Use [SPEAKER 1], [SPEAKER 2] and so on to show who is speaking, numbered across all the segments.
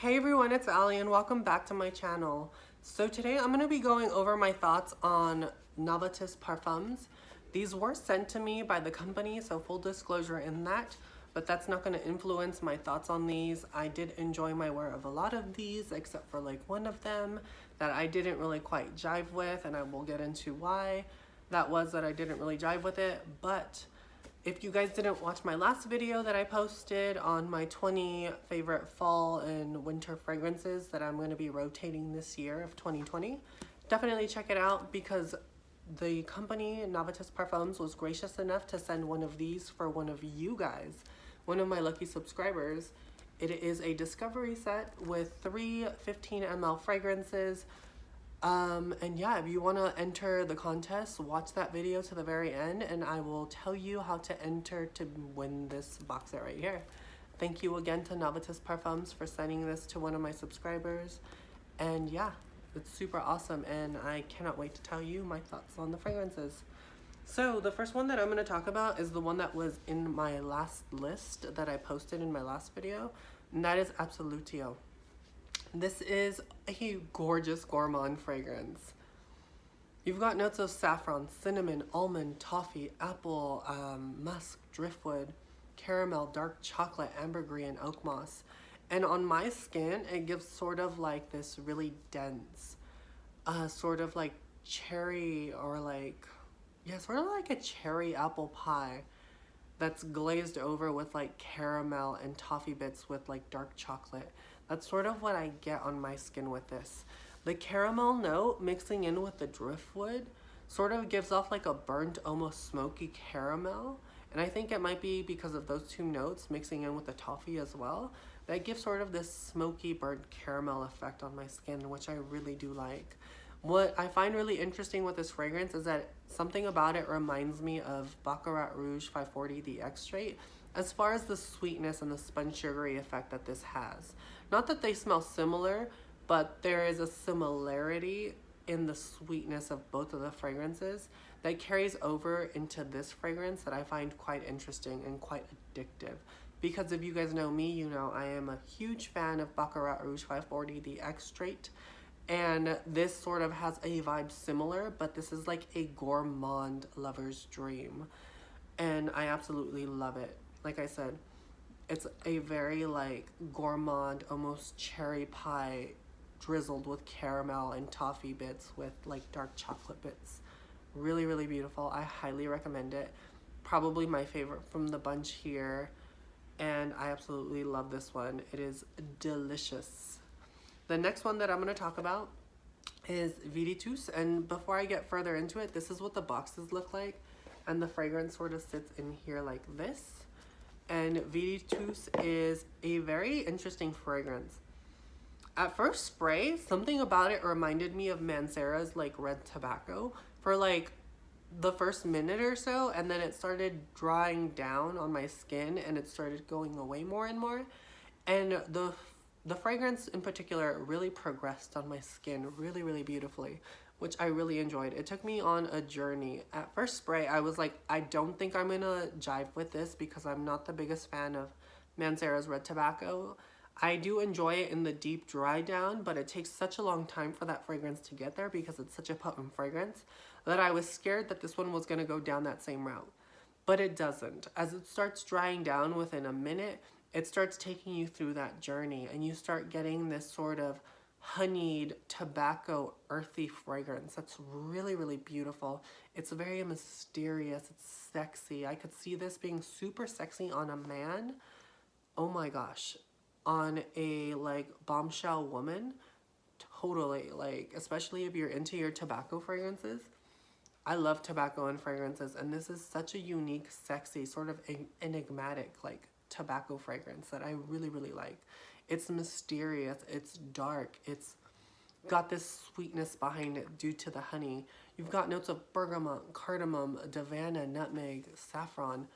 [SPEAKER 1] Hey everyone, it's Ali and welcome back to my channel. So today I'm going to be going over my thoughts on Navitus Parfums. These were sent to me by the company, so full disclosure in that, but that's not going to influence my thoughts on these. I did enjoy my wear of a lot of these, except for like one of them that I didn't really quite jive with, and I will get into why that was that I didn't really jive with it. But if you guys didn't watch my last video that I posted on my 20 favorite fall and winter fragrances that I'm going to be rotating this year of 2020, definitely check it out because the company Navitus Parfums was gracious enough to send one of these for one of you guys, one of my lucky subscribers. It is a discovery set with 3 15 ml fragrances. And yeah, if you want to enter the contest, watch that video to the very end and I will tell you how to enter to win this box set right here. Thank you again to Navitus Parfums for sending this to one of my subscribers. And yeah, it's super awesome and I cannot wait to tell you my thoughts on the fragrances. So the first one that I'm going to talk about is the one that was in my last list that I posted in my last video, and that is Absolutio. This is a gorgeous gourmand fragrance. You've got notes of saffron, cinnamon, almond, toffee, apple, musk, driftwood, caramel, dark chocolate, ambergris, and oak moss. And on my skin, it gives sort of like this really dense, sort of like cherry or like, yeah, sort of like a cherry apple pie that's glazed over with like caramel and toffee bits with like dark chocolate. That's sort of what I get on my skin with this. The caramel note mixing in with the driftwood sort of gives off like a burnt, almost smoky caramel. And I think it might be because of those two notes mixing in with the toffee as well. That gives sort of this smoky, burnt caramel effect on my skin, which I really do like. What I find really interesting with this fragrance is that something about it reminds me of Baccarat Rouge 540, the extrait, as far as the sweetness and the sponge sugary effect that this has. Not that they smell similar, but there is a similarity in the sweetness of both of the fragrances that carries over into this fragrance that I find quite interesting and quite addictive. Because if you guys know me, you know I am a huge fan of Baccarat Rouge 540, the extrait. And this sort of has a vibe similar, but this is like a gourmand lover's dream. And I absolutely love it. Like I said, it's a very like gourmand, almost cherry pie drizzled with caramel and toffee bits with like dark chocolate bits. Really, really beautiful. I highly recommend it. Probably my favorite from the bunch here. And I absolutely love this one. It is delicious. The next one that I'm going to talk about is Veritus, and before I get further into it, this is what the boxes look like, and the fragrance sort of sits in here like this. And Veritus is a very interesting fragrance. At first spray, something about it reminded me of Mancera's like red tobacco for like the first minute or so, and then it started drying down on my skin and it started going away more and more. And the fragrance in particular really progressed on my skin really, really beautifully, which I really enjoyed. It took me on a journey. At first spray, I was like, I don't think I'm gonna jive with this because I'm not the biggest fan of Mancera's red tobacco. I do enjoy it in the deep dry down, but it takes such a long time for that fragrance to get there because it's such a potent fragrance that I was scared that this one was gonna go down that same route. But it doesn't. As it starts drying down within a minute, it starts taking you through that journey and you start getting this sort of honeyed tobacco earthy fragrance that's really, really beautiful. It's very mysterious. It's sexy. I could see this being super sexy on a man. Oh my gosh. On a like bombshell woman. Totally. Like, especially if you're into your tobacco fragrances. I love tobacco and fragrances, and this is such a unique, sexy, sort of enigmatic, like tobacco fragrance that I really, really like. It's mysterious, it's dark, it's got this sweetness behind it due to the honey. You've got notes of bergamot, cardamom, davana, nutmeg, saffron,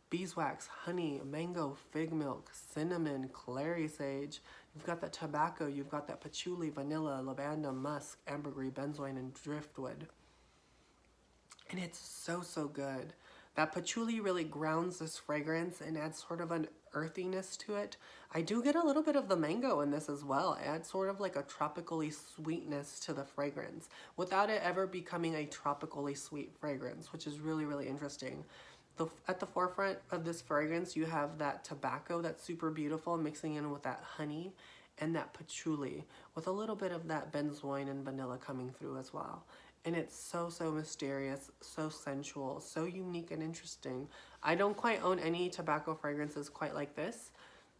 [SPEAKER 1] beeswax, honey, mango, fig milk, cinnamon, clary sage. You've got that tobacco, you've got that patchouli, vanilla, lavender, musk, ambergris, benzoin, and driftwood. And it's so, so good. That patchouli really grounds this fragrance and adds sort of an earthiness to it. I do get a little bit of the mango in this as well. It adds sort of like a tropically sweetness to the fragrance without it ever becoming a tropically sweet fragrance, which is really, really interesting. At the forefront of this fragrance, you have that tobacco that's super beautiful mixing in with that honey and that patchouli with a little bit of that benzoin and vanilla coming through as well. And it's so, so mysterious, so sensual, so unique and interesting. I don't quite own any tobacco fragrances quite like this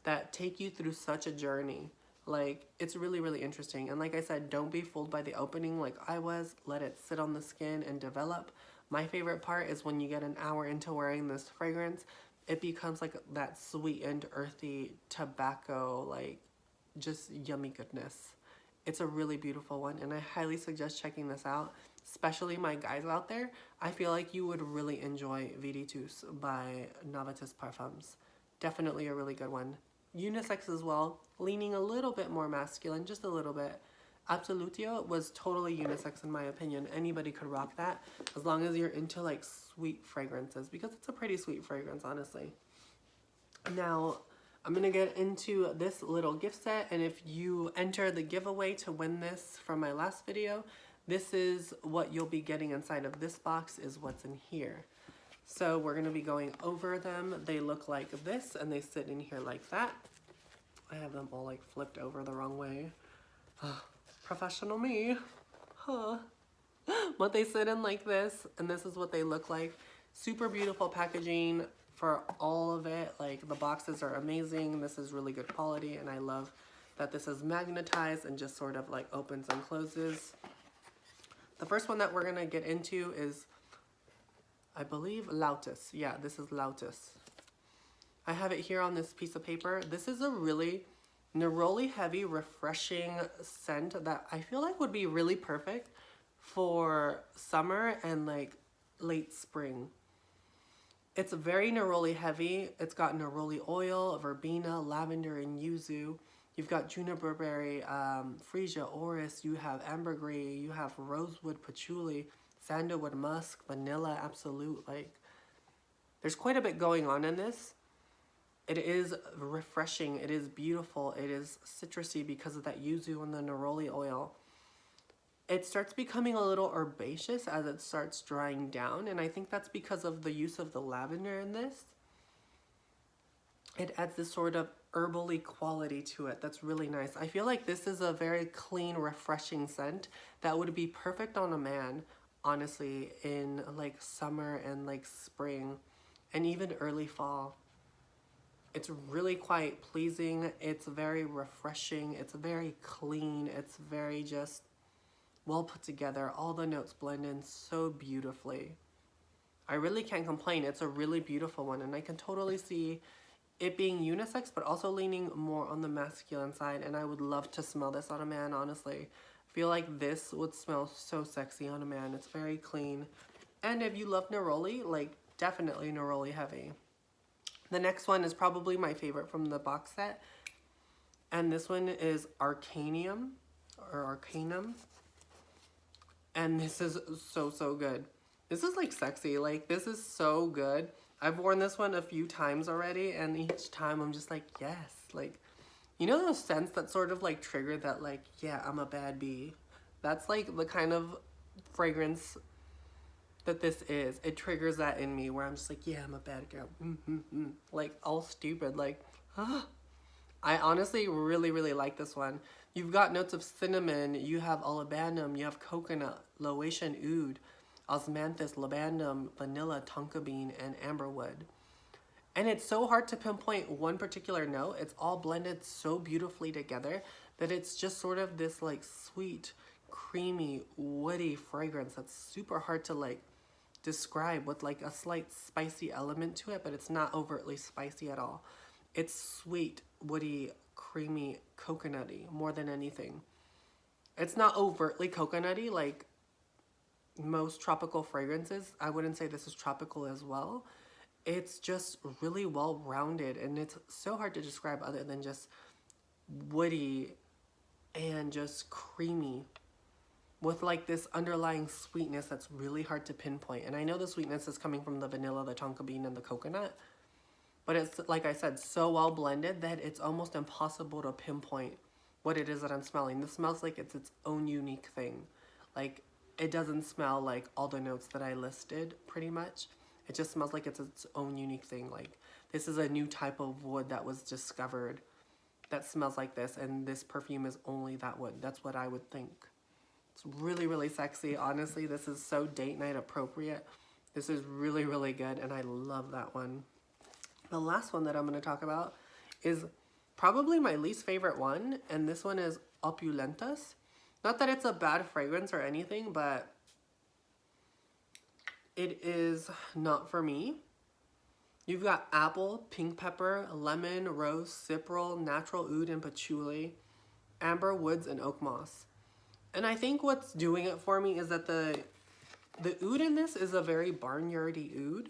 [SPEAKER 1] that take you through such a journey. Like, it's really, really interesting. And like I said, don't be fooled by the opening like I was. Let it sit on the skin and develop. My favorite part is when you get an hour into wearing this fragrance, it becomes like that sweet and earthy tobacco, like just yummy goodness. It's a really beautiful one, and I highly suggest checking this out, especially my guys out there. I feel like you would really enjoy Veritus by Navitus Parfums. Definitely a really good one. Unisex as well, leaning a little bit more masculine, just a little bit. Absolutio was totally unisex in my opinion. Anybody could rock that as long as you're into like sweet fragrances, because it's a pretty sweet fragrance, honestly. Now, I'm going to get into this little gift set, and if you enter the giveaway to win this from my last video, this is what you'll be getting inside of this box, is what's in here. So we're going to be going over them. They look like this, and they sit in here like that. I have them all like flipped over the wrong way. Professional me. Huh. But they sit in like this, and this is what they look like. Super beautiful packaging for all of it. Like, the boxes are amazing. This is really good quality, and I love that this is magnetized and just sort of like opens and closes. The first one that we're gonna get into is, I believe, Lautus. Yeah, this is Lautus. I have it here on this piece of paper. This is a really neroli heavy, refreshing scent that I feel like would be really perfect for summer and like late spring. It's very neroli heavy. It's got neroli oil, verbena, lavender, and yuzu. You've got juniper berry, freesia, orris. You have ambergris. You have rosewood, patchouli, sandalwood, musk, vanilla, absolute. Like, there's quite a bit going on in this. It is refreshing. It is beautiful. It is citrusy because of that yuzu and the neroli oil. It starts becoming a little herbaceous as it starts drying down, and I think that's because of the use of the lavender in this. It adds this sort of herbally quality to it that's really nice. I feel like this is a very clean, refreshing scent that would be perfect on a man, honestly, in like summer and like spring and even early fall. It's really quite pleasing. It's very refreshing. It's very clean. It's very just well put together. All the notes blend in so beautifully. I really can't complain. It's a really beautiful one, and I can totally see it being unisex, but also leaning more on the masculine side, and I would love to smell this on a man, honestly. I feel like this would smell so sexy on a man. It's very clean. And if you love neroli, like, definitely neroli heavy. The next one is probably my favorite from the box set, and this one is Arcanum, or Arcanum. And this is so, so good. This is like sexy. Like, this is so good. I've worn this one a few times already, and each time I'm just like, yes. Like, you know those scents that sort of like trigger that, like, yeah, I'm a bad bee. That's like the kind of fragrance that this is. It triggers that in me where I'm just like, yeah, I'm a bad girl. Like, all stupid. Like, I honestly really, really like this one. You've got notes of cinnamon, you have olibanum, you have coconut, Laotian oud, osmanthus, labandum, vanilla, tonka bean, and amberwood. And it's so hard to pinpoint one particular note. It's all blended so beautifully together that it's just sort of this like sweet, creamy, woody fragrance that's super hard to like describe, with like a slight spicy element to it, but it's not overtly spicy at all. It's sweet, woody, creamy, coconutty more than anything. It's not overtly coconutty like most tropical fragrances. I wouldn't say this is tropical as well. It's just really well rounded, and it's so hard to describe other than just woody and just creamy with like this underlying sweetness that's really hard to pinpoint. And I know the sweetness is coming from the vanilla, the tonka bean, and the coconut, But it's, like I said, so well blended that it's almost impossible to pinpoint what it is that I'm smelling. This smells like it's its own unique thing. Like, it doesn't smell like all the notes that I listed, pretty much. It just smells like it's its own unique thing. Like, this is a new type of wood that was discovered that smells like this, and this perfume is only that wood. That's what I would think. It's really, really sexy. Honestly, this is so date night appropriate. This is really, really good, and I love that one. The last one that I'm going to talk about is probably my least favorite one, and this one is Opulentus. Not that it's a bad fragrance or anything, but it is not for me. You've got apple, pink pepper, lemon, rose, cypriol, natural oud, and patchouli, amber, woods, and oak moss. And I think what's doing it for me is that the oud in this is a very barnyardy oud.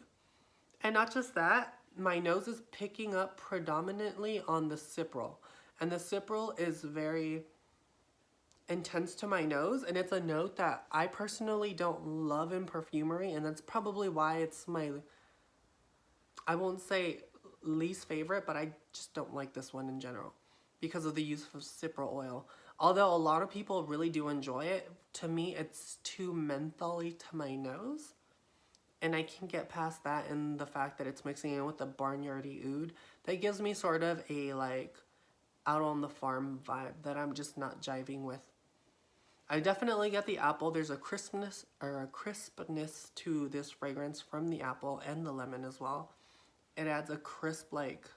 [SPEAKER 1] And not just that, my nose is picking up predominantly on the cypriol. And the cypriol is very intense to my nose, and it's a note that I personally don't love in perfumery, and that's probably why it's my, I won't say least favorite, but I just don't like this one in general because of the use of cypriol oil. Although a lot of people really do enjoy it, to me it's too mentholy to my nose. And I can get past that, and the fact that it's mixing in with the barnyardy oud, that gives me sort of a like out on the farm vibe that I'm just not jiving with. I definitely get the apple. There's a crispness to this fragrance from the apple and the lemon as well. It adds a crisp, like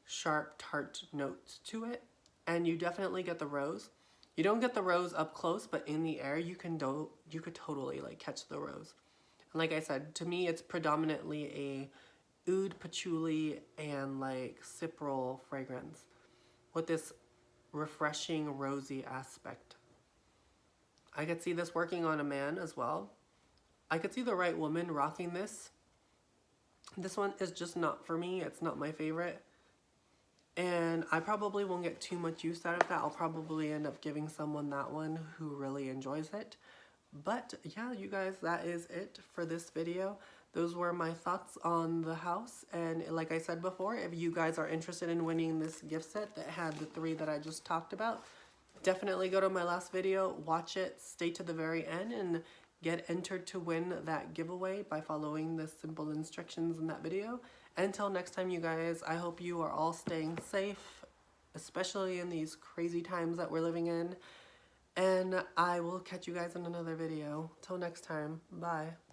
[SPEAKER 1] sharp, tart note to it. And you definitely get the rose. You don't get the rose up close, but in the air you could totally like catch the rose. And like I said, to me it's predominantly a oud, patchouli, and like cypriol fragrance with this refreshing rosy aspect. I could see this working on a man as well. I could see the right woman rocking this. This one is just not for me. It's not my favorite. And I probably won't get too much use out of that. I'll probably end up giving someone that one who really enjoys it. But yeah, you guys, that is it for this video. Those were my thoughts on the house. And like I said before, if you guys are interested in winning this gift set that had the 3 that I just talked about, definitely go to my last video, watch it, stay to the very end, and get entered to win that giveaway by following the simple instructions in that video. Until next time, you guys, I hope you are all staying safe, especially in these crazy times that we're living in. And I will catch you guys in another video. Till next time, bye.